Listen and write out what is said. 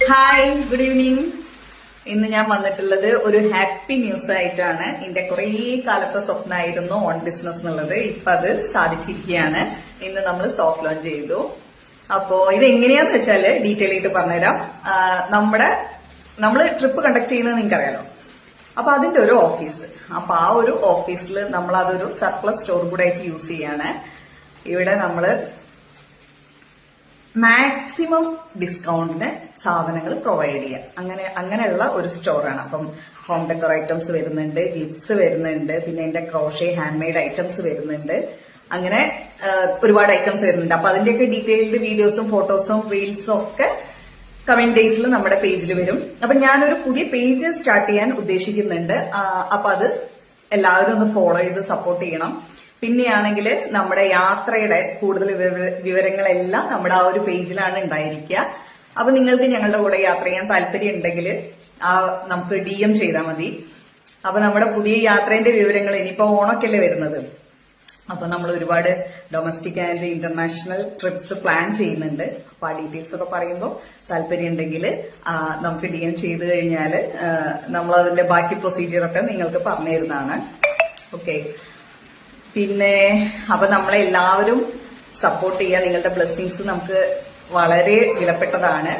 Hi, good evening. ഇന്ന് ഞാൻ വന്നിട്ടുള്ളത് ഒരു ഹാപ്പി ന്യൂസ് ആയിട്ടാണ്. എന്റെ കുറെ കാലത്തെ സ്വപ്നമായിരുന്നു ഓൺ ബിസിനസ് എന്നുള്ളത്. ഇപ്പൊ അത് സാധിച്ചിരിക്കുകയാണ്. ഇന്ന് നമ്മൾ സോഫ്റ്റ് ലോഞ്ച് ചെയ്തു. അപ്പോ ഇത് എങ്ങനെയാന്ന് വെച്ചാല് ഡീറ്റെയിൽ ആയിട്ട് പറഞ്ഞുതരാം. നമ്മള് ട്രിപ്പ് കണ്ടക്ട് ചെയ്യുന്നത് നിങ്ങൾക്കറിയാലോ. അപ്പൊ അതിന്റെ ഒരു ഓഫീസ്. അപ്പൊ ആ ഒരു ഓഫീസിൽ നമ്മൾ അതൊരു സർപ്ലസ് സ്റ്റോർ കൂടെ ആയിട്ട് യൂസ് ചെയ്യാണ്. ഇവിടെ നമ്മള് മാക്സിമം ഡിസ്കൗണ്ടിന് സാധനങ്ങൾ പ്രൊവൈഡ് ചെയ്യാം. അങ്ങനെയുള്ള ഒരു സ്റ്റോറാണ്. അപ്പം ഹോം ഡെക്കർ ഐറ്റംസ് വരുന്നുണ്ട്, ഗിഫ്റ്റ്സ് വരുന്നുണ്ട്, പിന്നെ എന്റെ ക്രോഷേ ഹാൻഡ് മെയ്ഡ് ഐറ്റംസ് വരുന്നുണ്ട്. അങ്ങനെ ഒരുപാട് ഐറ്റംസ് വരുന്നുണ്ട്. അപ്പൊ അതിന്റെയൊക്കെ ഡീറ്റെയിൽഡ് വീഡിയോസും ഫോട്ടോസും റീൽസും ഒക്കെ കമന്റ് ഡേയ്സിൽ നമ്മുടെ പേജിൽ വരും. അപ്പൊ ഞാനൊരു പുതിയ പേജ് സ്റ്റാർട്ട് ചെയ്യാൻ ഉദ്ദേശിക്കുന്നുണ്ട്. അപ്പൊ അത് എല്ലാവരും ഒന്ന് ഫോളോ ചെയ്ത് സപ്പോർട്ട് ചെയ്യണം. പിന്നെയാണെങ്കിൽ നമ്മുടെ യാത്രയുടെ കൂടുതൽ വിവരങ്ങളെല്ലാം നമ്മുടെ ആ ഒരു പേജിലാണ് ഉണ്ടായിരിക്കുക. അപ്പൊ നിങ്ങൾക്ക് ഞങ്ങളുടെ കൂടെ യാത്ര ചെയ്യാൻ താല്പര്യം ഉണ്ടെങ്കിൽ നമുക്ക് DM ചെയ്താൽ മതി. അപ്പൊ നമ്മുടെ പുതിയ യാത്രേന്റെ വിവരങ്ങൾ ഇനിയിപ്പോ ഓണൊക്കെയല്ലേ വരുന്നത്. അപ്പൊ നമ്മൾ ഒരുപാട് domestic and international TRIPS plan ചെയ്യുന്നുണ്ട്. അപ്പൊ ആ ഡീറ്റെയിൽസ് ഒക്കെ പറയുമ്പോൾ താല്പര്യം ഉണ്ടെങ്കിൽ നമുക്ക് DM ചെയ്ത് കഴിഞ്ഞാൽ നമ്മൾ അതിന്റെ ബാക്കി പ്രൊസീജിയറൊക്കെ നിങ്ങൾക്ക് പറഞ്ഞു തരുന്നതാണ്. ഓക്കെ. പിന്നെ അപ്പൊ നമ്മളെല്ലാവരും സപ്പോർട്ട് ചെയ്യുക. നിങ്ങളുടെ ബ്ലെസ്സിങ്സ് നമുക്ക് വളരെ വിലപ്പെട്ടതാണ്.